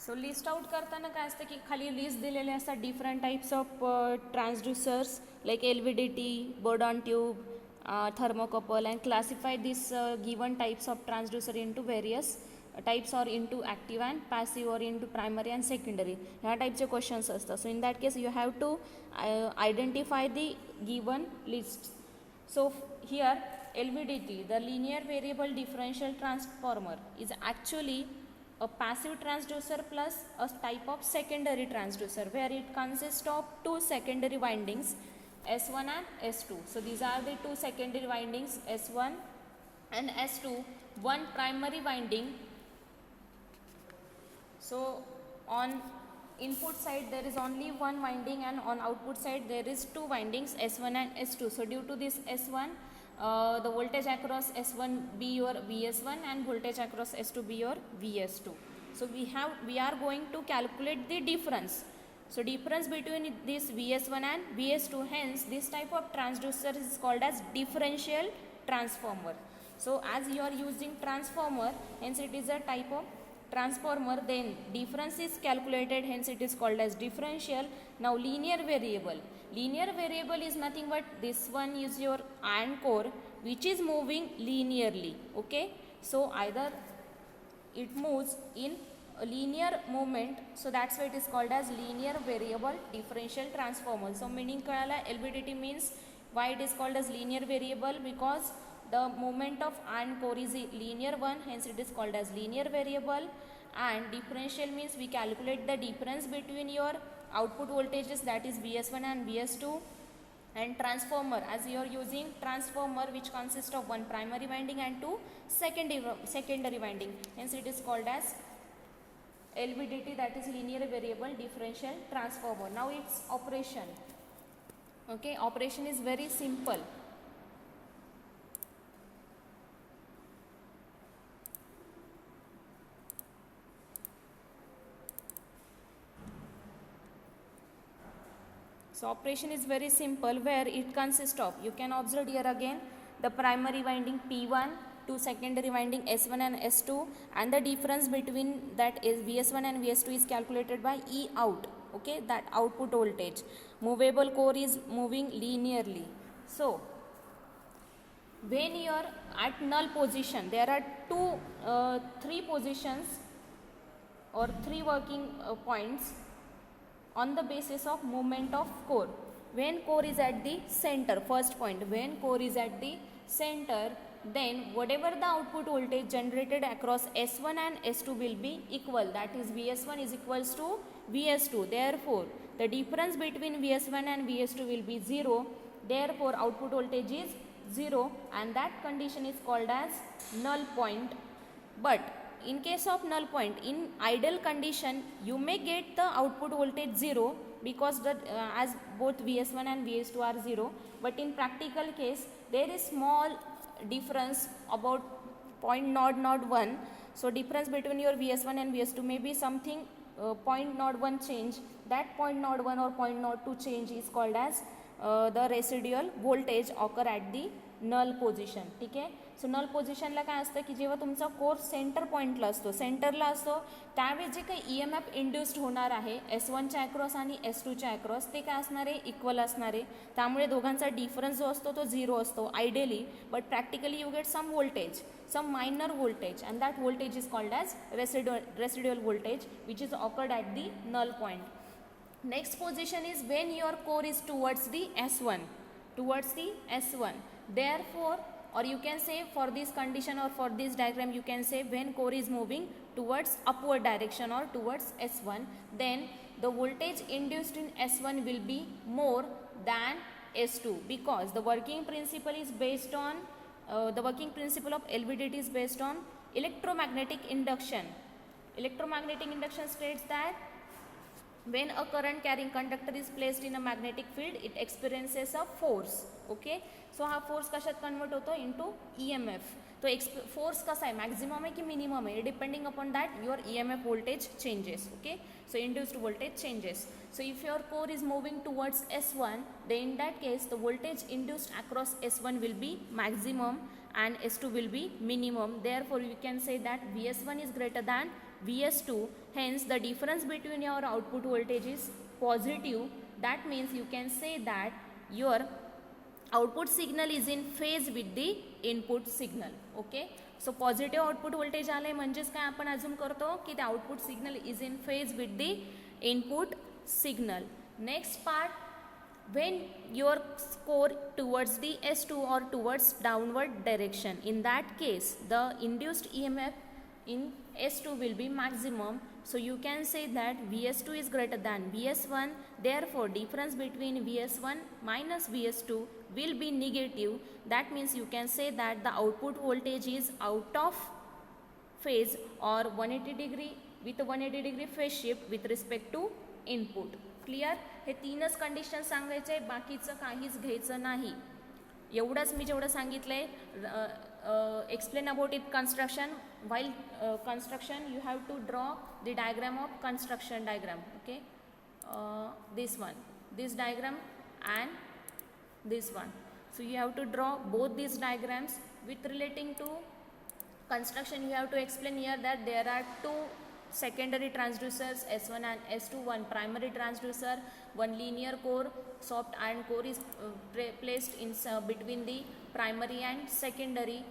सो list out करताना काय असतं की खाली लिस्ट दिलेले असतात different types of transducers like LVDT, Bourdon tube, thermocouple, and classify these given types of transducer into various types or into active and passive or into primary and secondary. ह्या टाईपचे questions असतात. So in that case you have to identify the given list. So here LVDT, the linear variable differential transformer, is actually a passive transducer plus a type of secondary transducer where it consists of two secondary windings, S1 and S2. So these are the two secondary windings, S1 and S2, one primary winding. So on input side there is only one winding and on output side there is two windings, S1 and S2. So due to this S1, the voltage across S1 be your VS1 and voltage across S2 be your VS2. So we are going to calculate the difference. So difference between this VS1 and VS2, hence this type of transducer is called as differential transformer. So as you are using transformer, hence it is a type of transformer, then difference is calculated, hence it is called as differential. Now linear variable is nothing but this one is your iron core which is moving linearly. Okay, so either it moves in a linear movement, so that's why it is called as linear variable differential transformer. So meaning कळाला, LVDT means why it is called as linear variable, because the movement of iron core is a linear one, hence it is called as linear variable. And differential means we calculate the difference between your output voltages, that is VS1 and VS2. And transformer, as you are using transformer which consists of one primary winding and two secondary winding, hence it is called as LVDT, that is linear variable differential transformer. Now its operation. Okay, operation is very simple. So operation is very simple, where it consists of, you can observe here again, the primary winding P1 to secondary winding S1 and S2, and the difference between that is VS1 and VS2 is calculated by E out. Okay, that output voltage. Movable core is moving linearly. So when you are at null position, there are three positions or three working points on the basis of movement of core. When core is at the center, first point, when core is at the center, then whatever the output voltage generated across S1 and S2 will be equal, that is VS1 is equals to VS2. Therefore the difference between VS1 and VS2 will be 0, therefore output voltage is 0, and that condition is called as null point. But in case of null point, in ideal condition you may get the output voltage 0, because as both VS1 and VS2 are 0, but in practical case there is small difference about 0.01. So difference between your VS1 and VS2 may be something 0.01 change. That 0.01 or 0.02 change is called as the residual voltage occur at the null position. ठीक आहे. सो नल पोझिशनला काय असतं की जेव्हा तुमचा core centre पॉईंटला असतो, सेंटरला असतो, त्यावेळी जे काही EMF इंड्यूस्ड होणार आहे S1च्या अक्रॉस आणि S2च्या अक्रॉस, ते काय असणार आहे, इक्वल असणार आहे. त्यामुळे दोघांचा डिफरन्स जो असतो तो 0 असतो ideally, but practically you get some voltage, some minor voltage, and that voltage is called as residual voltage, which is occurred at the null point. Next position is when your core is towards the S1, therefore, or you can say for this condition or for this diagram you can say when core is moving towards upward direction or towards S1, then the voltage induced in S1 will be more than S2, because the working principle is based on the working principle of LVDT is based on electromagnetic induction. Electromagnetic induction states that when a current carrying conductor is placed in a magnetic field, it experiences a force. Okay, so हा force कशात convert होतो, into EMF. तो force कसा आहे, maximum आहे की minimum आहे, depending upon that your EMF voltage changes. Okay, so induced voltage changes. So if your core is moving towards S1, then in that case the voltage induced across S1 will be maximum and S2 will be minimum. Therefore you can say that VS1 is greater than Vs2, hence the difference between your output voltage is positive. That means you can say that your output signal is in phase with the input signal. Okay, so positive output voltage आले म्हणजेच काय आपण assume करतो की the output signal is in phase with the input signal. Next part, when your core towards the S2 or towards downward direction, in that case the induced EMF in S2 will be maximum. So you can say that Vs2 is greater than Vs1, therefore difference between Vs1 minus Vs2 will be negative. That means you can say that the output voltage is out of phase or 180 degree with 180 degree phase shift with respect to input. Clear? हे तीनच condition सांगायचे आहे, बाकीचं काहीच घ्यायचं नाही. एवढंच मी जेवढं सांगितलं आहे. Explain about it construction. while construction you have to draw the diagram of construction diagram. Okay, this one, this diagram and this one. So you have to draw both these diagrams. With relating to construction, you have to explain here that there are two secondary transducers S1 and S2, one primary transducer, one linear core, soft iron core is placed in between the primary and secondary.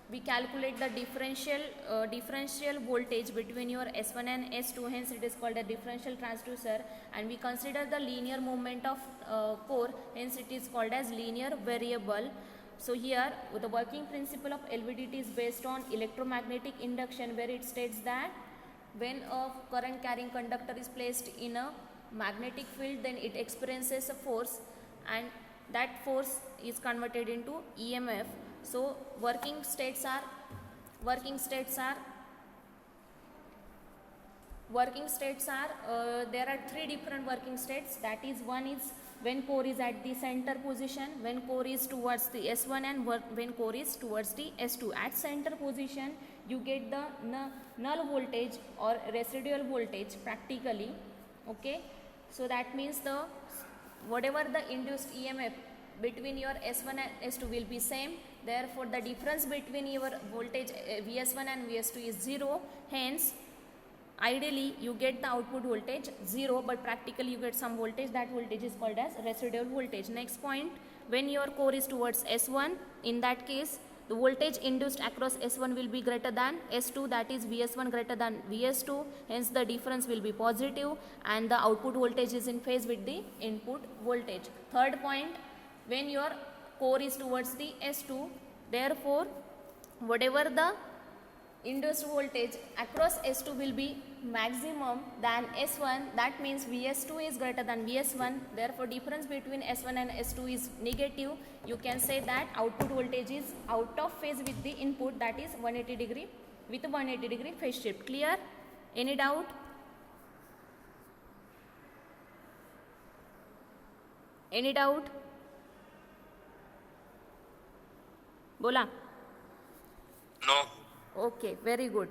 We calculate the differential voltage between your S1 and S2, hence it is called a differential transducer, and we consider the linear movement of core, hence it is called as linear variable. So here the working principle of LVDT is based on electromagnetic induction, where it states that when a current carrying conductor is placed in a magnetic field, then it experiences a force and that force is converted into EMF. So working states are there are three different working states. That is, one is when core is at the center position, when core is towards the S1, and when core is towards the S2. At center position you get the null voltage or residual voltage practically. Okay, so that means the whatever the induced EMF between your S1 and S2 will be same, therefore the difference between your voltage Vs1 and Vs2 is 0, hence ideally you get the output voltage 0, but practically you get some voltage. That voltage is called as residual voltage. Next point, when your core is towards S1, in that case the voltage induced across S1 will be greater than S2, that is Vs1 greater than Vs2, hence the difference will be positive and the output voltage is in phase with the input voltage. Third point, when your core is towards the S2, therefore whatever the induced voltage across S2 will be maximum than S1, that means Vs2 is greater than Vs1, therefore difference between S1 and S2 is negative. You can say that output voltage is out of phase with the input, that is 180 degree with 180 degree phase shift. Clear? Any doubt? Any doubt? बोला. No. Okay, very good.